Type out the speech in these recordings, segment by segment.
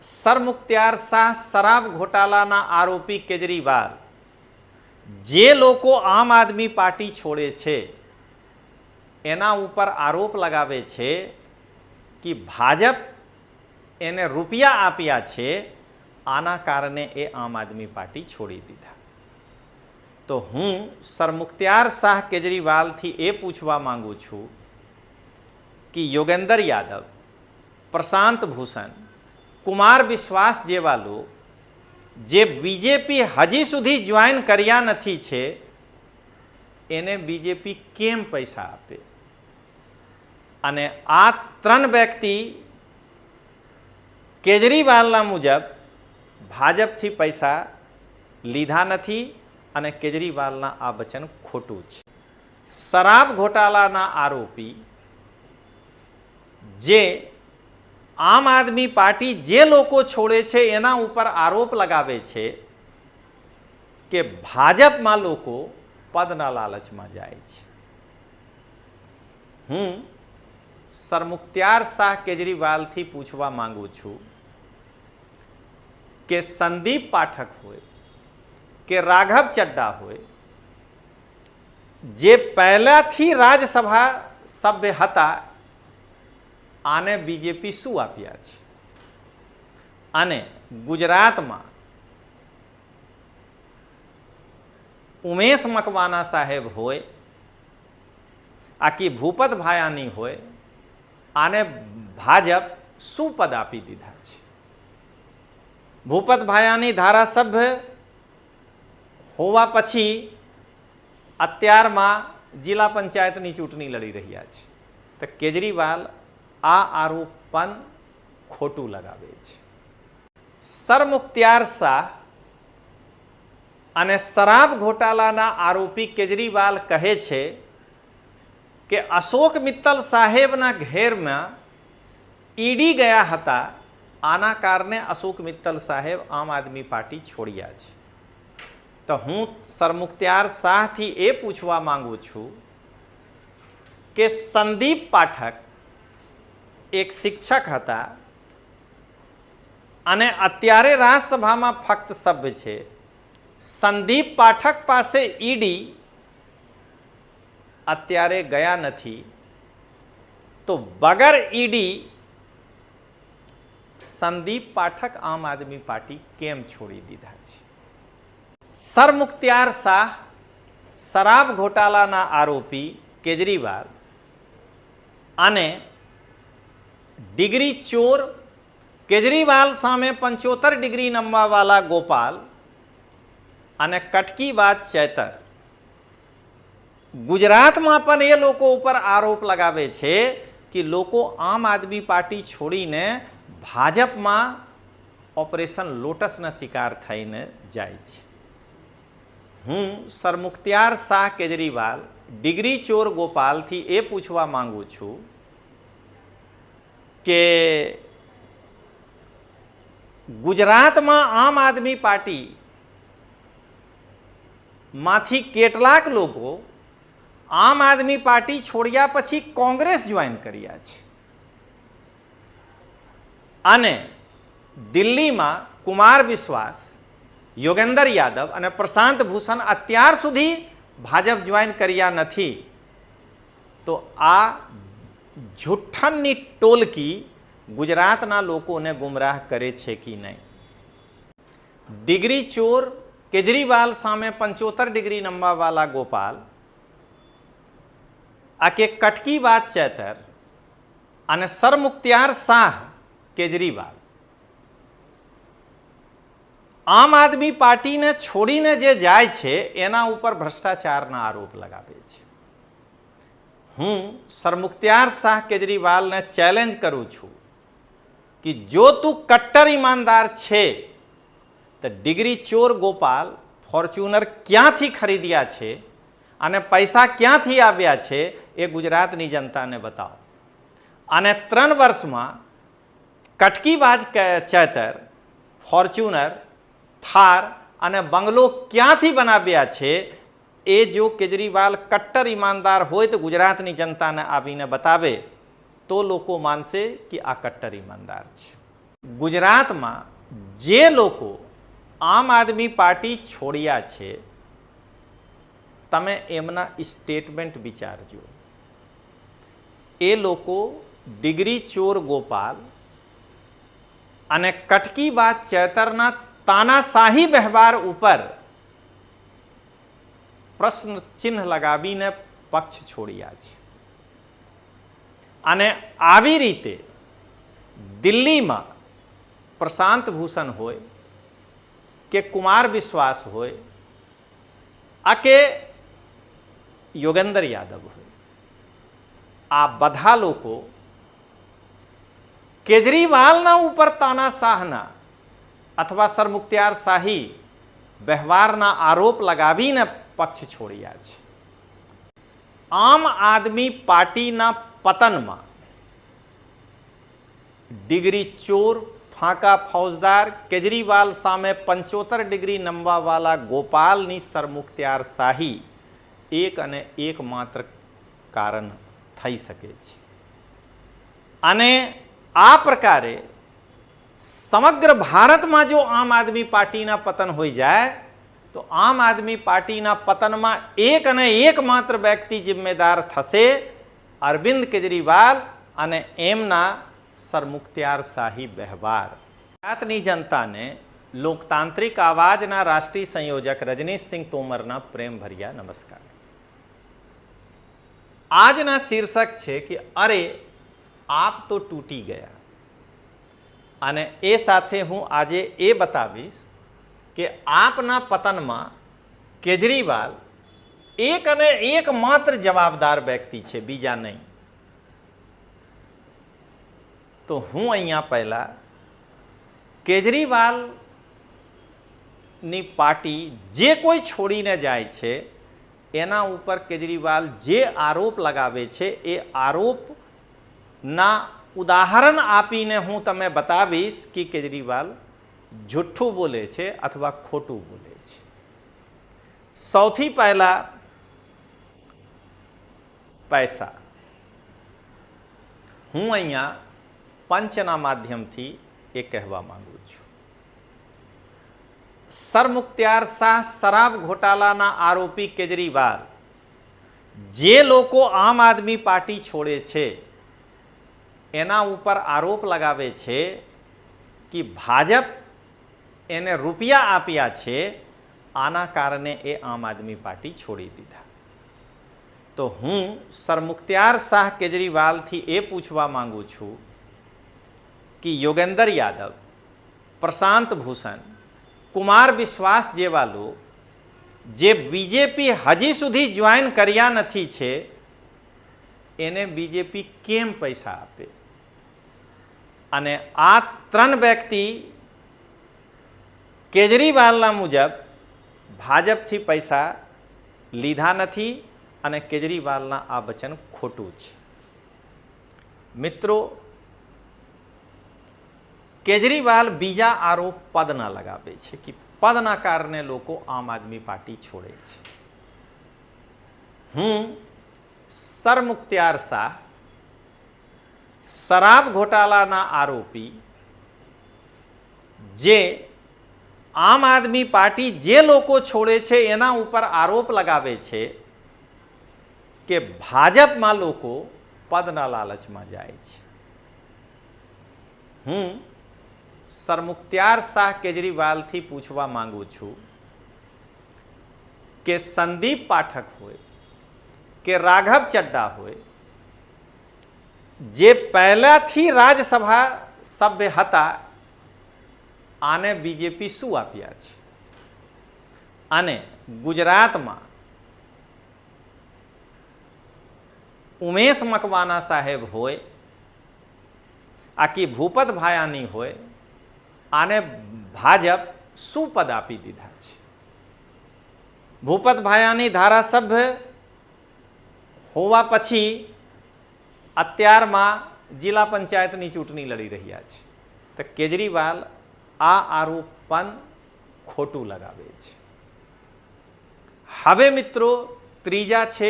સરમુખત્યાર શાહ શરાબ ઘોટાલાના આરોપી કેજરીવાલ જે લોકો આમ આદમી પાર્ટી છોડે છે એના ઉપર આરોપ લગાવે છે કે ભાજપ એને રૂપિયા આપ્યા છે, આના કારણે એ આમ આદમી પાર્ટી છોડી દીધા. તો હું સરમુખત્યાર શાહ કેજરીવાલથી એ પૂછવા માંગુ છું કે યોગેન્દ્ર યાદવ, પ્રશાંત ભૂષણ, કુમાર વિશ્વાસ જેવા લોકો જે બીજેપી હજી સુધી જોઈન કર્યા નથી છે એને બીજેપી કેમ પૈસા આપે? અને આ ત્રણ વ્યક્તિ કેજરીવાલના મુજબ ભાજપથી પૈસા લીધા નથી અને કેજરીવાલના આ વચન ખોટું છે. શરાબ ઘોટાલાના આરોપી જે આમ આદમી પાર્ટી જે લોકો છોડે છે એના ઉપર આરોપ લગાવે છે કે ભાજપમાં લોકો પદના લાલચમાં જાય છે. હું સરમુખત્યાર શાહ કેજરીવાલથી પૂછવા માંગુ છું કે સંદીપ પાઠક હોય કે રાઘવ ચડ્ડા હોય, જે પહેલાથી રાજ્યસભા સભ્ય હતા, આને બીજેપી શું આપ્યા છે? અને ગુજરાતમાં ઉમેશ મકવાના સાહેબ હોય, આકી ભૂપત ભાયાની હોય, આને ભાજપ શું પદ આપી દીધા છે? ભૂપત ભાયાની ધારાસભ્ય હોવા પછી અત્યારમાં જિલ્લા પંચાયતની ચૂંટણી લડી રહ્યા છે. તો કેજરીવાલ આ આરોપ પણ ખોટું લગાવે છે. સરમુખત્યાર શાહ અને શરાબ ઘોટાલાના આરોપી કેજરીવાલ કહે છે કે અશોક મિત્તલ સાહેબના ઘેરમાં ઈડી ગયા હતા, આના કારણે અશોક મિત્તલ સાહેબ આમ આદમી પાર્ટી છોડ્યા છે. તો હું સરમુખત્યાર શાહથી એ પૂછવા માંગુ છું કે સંદીપ પાઠક એક શિક્ષક હતા અને અત્યારે રાજ્યસભામાં ફક્ત સભ્ય છે. સંદીપ પાઠક પાસે ઈડી અત્યારે ગયા નથી, તો વગર ઈડી સંદીપ પાઠક આમ આદમી પાર્ટી કેમ છોડી દીધા છે? સરમુખત્યાર શાહ શરાબ ઘોટાલાના આરોપી કેજરીવાલ અને ડિગ્રી ચોર કેજરીવાલ સામે 75 ડિગ્રી નમવાવાળા ગોપાલ અને કટકીબાજ ચેતર, ગુજરાતમાં પણ એ લોકો ઉપર આરોપ લગાવે છે કે લોકો આમ આદમી પાર્ટી છોડીને ભાજપમાં ઓપરેશન લોટસના શિકાર થઈને જાય છે. હું સરમુખત્યાર શાહ કેજરીવાલ, ડિગ્રી ચોર ગોપાલથી એ પૂછવા માંગુ છું કે ગુજરાતમાં આમ આદમી પાર્ટી માંથી કેટલાક લોકો આમ આદમી પાર્ટી છોડ્યા પછી કોંગ્રેસ જોઈન કર્યા છે અને દિલ્હીમાં કુમાર વિશ્વાસ, યોગેન્દ્ર યાદવ અને પ્રશાંત ભૂષણ અત્યાર સુધી ભાજપ જોઈન કર્યા નથી. તો આ જુઠ્ઠાની ટોલકી ગુજરાતના લોકોને ગુમરાહ કરે છે કે નહીં? ડિગ્રી ચોર કેજરીવાલ સામે 75 ડિગ્રી નમવાવાળા ગોપાલ, આ કે કટકીબાજ ચેતર અને સરમુખત્યાર શાહ કેજરીવાલ આમ આદમી પાર્ટીને છોડીને જે જાય છે એના ઉપર ભ્રષ્ટાચારના આરોપ લગાવે છે. હું સરમુખત્યાર શાહ કેજરીવાલને ચેલેન્જ કરું છું કે જો તું કટ્ટર ઈમાનદાર છે તો ડિગ્રી ચોર ગોપાલ ફોર્ચ્યુનર ક્યાંથી ખરીદ્યા છે અને પૈસા ક્યાંથી આવ્યા છે એ ગુજરાતની જનતાને બતાવો. અને 3 વર્ષમાં કટકીબાજ ચેતર ફોર્ચ્યુનર, થાર અને બંગલો ક્યાંથી બનાવ્યા છે એ જો કેજરીવાલ કટ્ટર ઈમાનદાર હોય તો ગુજરાતની જનતાને આવીને બતાવે તો લોકો માનશે કે આ કટ્ટર ઈમાનદાર છે. ગુજરાતમાં જે લોકો આમ આદમી પાર્ટી છોડ્યા છે, તમે એમના સ્ટેટમેન્ટ વિચારજો. એ લોકો ડિગ્રી ચોર ગોપાલ અને કટકીબાજ ચેતરના તાનાશાહી વ્યવહાર ઉપર પ્રશ્ન ચિહ્ન લગાવીને પક્ષ છોડ્યા છે. અને આવી રીતે દિલ્હીમાં પ્રશાંત ભૂષણ હોય કે કુમાર વિશ્વાસ હોય આ કે યોગેન્દ્ર યાદવ હોય, આ બધા લોકો કેજરીવાલના ઉપર તાનાશાહના અથવા સરમુખત્યાર શાહી વ્યવહારના આરોપ લગાવીને પક્ષ છોડ્યા છે. આમ આદમી પાર્ટીના પતનમાં ડિગ્રી ચોર, ફાંકા ફૌજદાર કેજરીવાલ સામે 75 ડિગ્રી નમવાવાળા ગોપાલની સરમુખત્યાર શાહી એક અને એકમાત્ર કારણ થઈ શકે છે. અને આ પ્રકારે સમગ્ર ભારતમાં જો આમ આદમી પાર્ટીના પતન હોઈ જાય તો આમ આદમી પાર્ટીના પતનમાં એક અને એકમાત્ર વ્યક્તિ જિમ્મેદાર થશે, અરવિંદ કેજરીવાલ અને એમના સરમુખત્યાર શાહી વ્યવહાર. ગુજરાતની જનતાને લોકતાંત્રિક આવાજના રાષ્ટ્રીય સંયોજક રજનીશસિંહ તોમરના પ્રેમભર્યા નમસ્કાર. આજના શીર્ષક છે કે અરે આપ તો તૂટી ગયા. અને એ સાથે હું આજે એ બતાવીશ કે આપના પતનમાં કેજરીવાલ એક અને એકમાત્ર જવાબદાર વ્યક્તિ છે, બીજા નહીં. તો હું અહીંયા પહેલા કેજરીવાલની પાર્ટી જે કોઈ છોડીને જાય છે એના ઉપર કેજરીવાલ જે આરોપ લગાવે છે એ આરોપના ઉદાહરણ આપીને હું તમે બતાવીશ કે કેજરીવાલ જુઠ્ઠું બોલે છે અથવા ખોટું બોલે છે. સૌથી પહેલા પૈસા. હું અહીંયા પંચના માધ્યમથી એ કહેવા માંગુ છું. સરમુખત્યાર શાહ શરાબ ઘોટાલાના આરોપી કેજરીવાલ જે લોકો આમ આદમી પાર્ટી છોડે છે એના ઉપર આરોપ લગાવે છે કે ભાજપ એને રૂપિયા આપ્યા છે, આના કારણે એ આમ આદમી પાર્ટી છોડી દીધા. તો હું સરમુખત્યાર શાહ કેજરીવાલથી એ પૂછવા માંગુ છું કે યોગેન્દ્ર યાદવ, પ્રશાંત ભૂષણ, કુમાર વિશ્વાસ જેવા લોકો જે બીજેપી હજી સુધી જોઈન કર્યા નથી છે એને બીજેપી કેમ પૈસા આપે? અને આ ત્રણ વ્યક્તિ કેજરીવાલના મુજબ ભાજપથી પૈસા લીધા નથી અને કેજરીવાલના આ વચન ખોટું છે. મિત્રો, કેજરીવાલ બીજા આરોપ પદના લગાવે છે કે પદના કારણે લોકો આમ આદમી પાર્ટી છોડે છે. હું સરમુખત્યાર શાહ શરાબ ઘોટાલાના આરોપી જે આમ આદમી પાર્ટી જે લોકો છોડે છે એના ઉપર આરોપ લગાવે છે કે ભાજપમાં લોકો પદના લાલચમાં જાય છે. હું સરમુખત્યાર શાહ કેજરીવાલથી પૂછવા માંગુ છું કે સંદીપ પાઠક હોય કે રાઘવ ચડ્ડા હોય જે પહેલાથી રાજ્યસભા સભ્ય હતા, આને બીજેપી શું આપ્યા છે? અને ગુજરાતમાં ઉમેશ મકવાના સાહેબ હોય, આકી ભૂપત ભાયાની હોય, આને ભાજપ શું પદ આપી દીધા છે? ભૂપત ભાયાની ધારાસભ્ય હોવા પછી અત્યારમાં જિલ્લા પંચાયતની ચૂંટણી લડી રહ્યા છે. તો કેજરીવાલ આ આરોપ પણ ખોટું લગાવે છે. હવે મિત્રો, ત્રીજા છે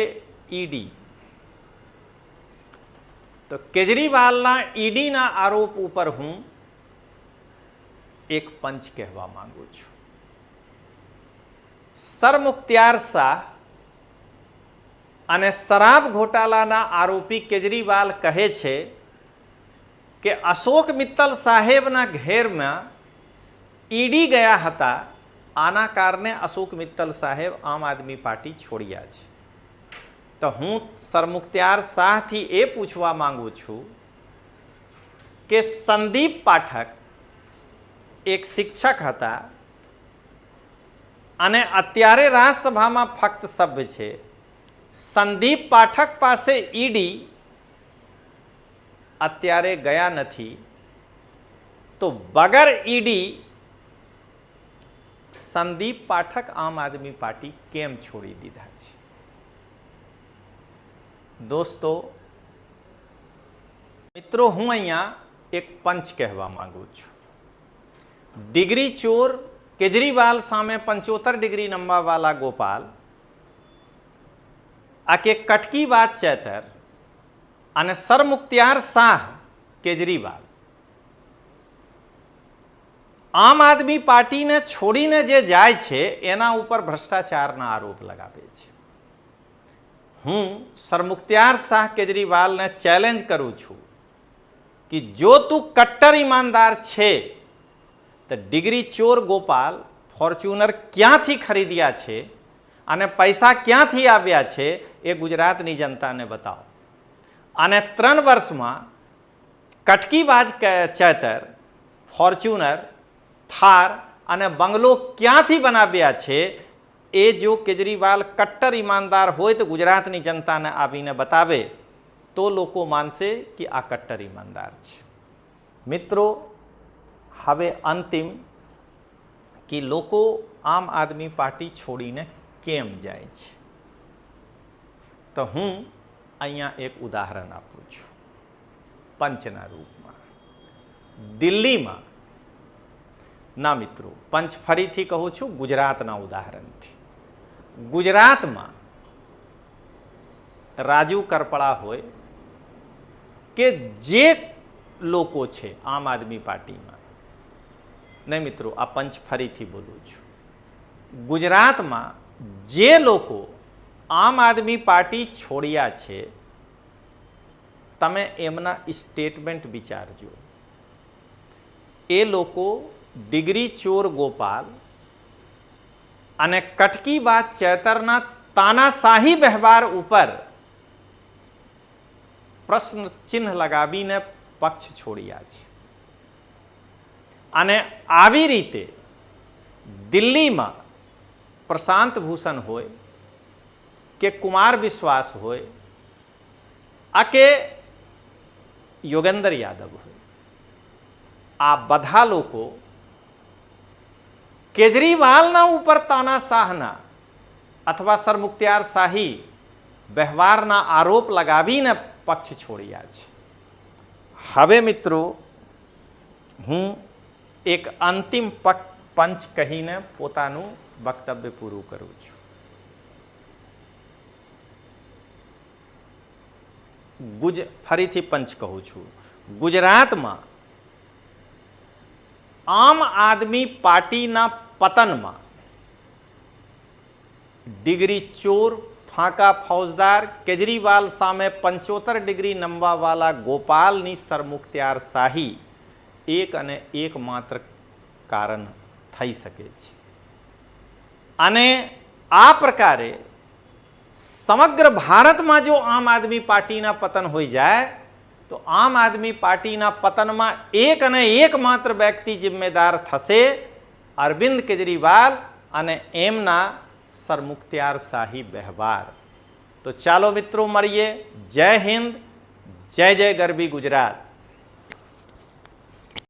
ઈડી. તો કેજરીવાલના ઈડીના આરોપ ઉપર હું એક પંચ કહેવા માંગુ છું. સરમુખત્યાર શાહ અને શરાબ ઘોટાલાના આરોપી કેજરીવાલ કહે છે કે અશોક મિત્તલ સાહેબના ઘેરમાં ઈડી ગયા હતા. આના કારણે અશોક મિત્તલ સાહેબ આમ આદમી પાર્ટી છોડ્યા છે. તો હું સરમુખત્યાર શાહથી એ પૂછવા માંગુ છું કે સંદીપ પાઠક એક શિક્ષક હતા અને અત્યારે રાજ્યસભામાં ફક્ત સભ્ય છે. સંદીપ પાઠક પાસે ઈડી અત્યારે ગયા નથી, તો વગર ઈડી સંદીપ પાઠક આમ આદમી પાર્ટી કેમ છોડી દીધા છે? દોસ્તો મિત્રો, હું અહીંયા એક પંચ કહેવા માંગુ છું. ડિગ્રી ચોર કેજરીવાલ સામે 75 ડિગ્રી નંબરવાળા ગોપાલ, આ કે કટકી બાદ ચેતર અને સરમુખત્યાર શાહ કેજરીવાલ આમ આદમી પાર્ટીને છોડીને જે જાય છે એના ઉપર ભ્રષ્ટાચારના આરોપ લગાવે છે. હું સરમુખત્યાર શાહ કેજરીવાલને ચેલેન્જ કરું છું કે જો તું કટ્ટર ઈમાનદાર છે તો ડિગ્રી ચોર ગોપાલ ફોર્ચ્યુનર ક્યાંથી ખરીદ્યા છે અને પૈસા ક્યાંથી આવ્યા છે એ ગુજરાતની જનતાને બતાવો. અને 3 વર્ષમાં કટકીબાજ ચેતર, ફોર્ચ્યુનર, થાર અને બંગલો ક્યાંથી બનાવ્યા છે એ જો કેજરીવાલ કટ્ટર ઈમાનદાર હોય તો ગુજરાતની જનતાને આવીને બતાવે તો લોકો માનશે કે આ કટ્ટર ઈમાનદાર છે. મિત્રો, હવે અંતિમ કે લોકો આમ આદમી પાર્ટી છોડીને કેમ જાય છે, તો હું અહીંયા એક ઉદાહરણ આપું છું પંચના રૂપમાં. દિલ્હીમાં, ના મિત્રો, પંચ ફરીથી કહું છું ગુજરાતના ઉદાહરણથી. ગુજરાતમાં રાજુ કરપડા હોય કે જે લોકો છે આમ આદમી પાર્ટીમાં, નહીં મિત્રો, આ પંચ ફરીથી બોલું છું, ગુજરાતમાં જે લોકો આમ આદમી પાર્ટી છોડ્યા છે તમે એમના સ્ટેટમેન્ટ વિચારજો. એ લોકો ડિગ્રી ચોર ગોપાલ અને કટકીબાજ ચેતરના તાનાશાહી વ્યવહાર ઉપર પ્રશ્ન ચિહ્ન લગાવીને પક્ષ છોડ્યા છે. અને આવી રીતે દિલ્હીમાં પ્રશાંત ભૂષણ હોય કે કુમાર વિશ્વાસ હોય આ કે યોગેન્દ્ર યાદવ હોય, આ બધા લોકો કેજરીવાલના ઉપર તાનાશાહના અથવા સરમુખત્યાર શાહી વ્યવહારના આરોપ લગાવીને પક્ષ છોડ્યા છે. હવે મિત્રો, હું એક અંતિમ પંચ કહીને પોતાનું વક્તવ્ય પૂરું કરું છું. ફરીથી પંચ કહું છું. ગુજરાતમાં આમ આદમી પાર્ટીના પતનમાં ડિગ્રી ચોર, ફાંકા ફૌજદાર કેજરીવાલ સામે 75 ડિગ્રી નંબરવાળા ગોપાલની સરમુખત્યાર શાહી એક અને એકમાત્ર કારણ થઈ શકે છે. અને આ પ્રકારે સમગ્ર ભારતમાં જો આમ આદમી પાર્ટીના પતન હોઈ જાય તો આમ આદમી પાર્ટીના પતનમાં એક અને એકમાત્ર વ્યક્તિ જિમ્મેદાર થશે, અરવિંદ કેજરીવાલ અને એમના સરમુખત્યાર શાહી વ્યવહાર. તો ચાલો મિત્રો મળીએ. જય હિન્દ, જય જય ગરવી ગુજરાત.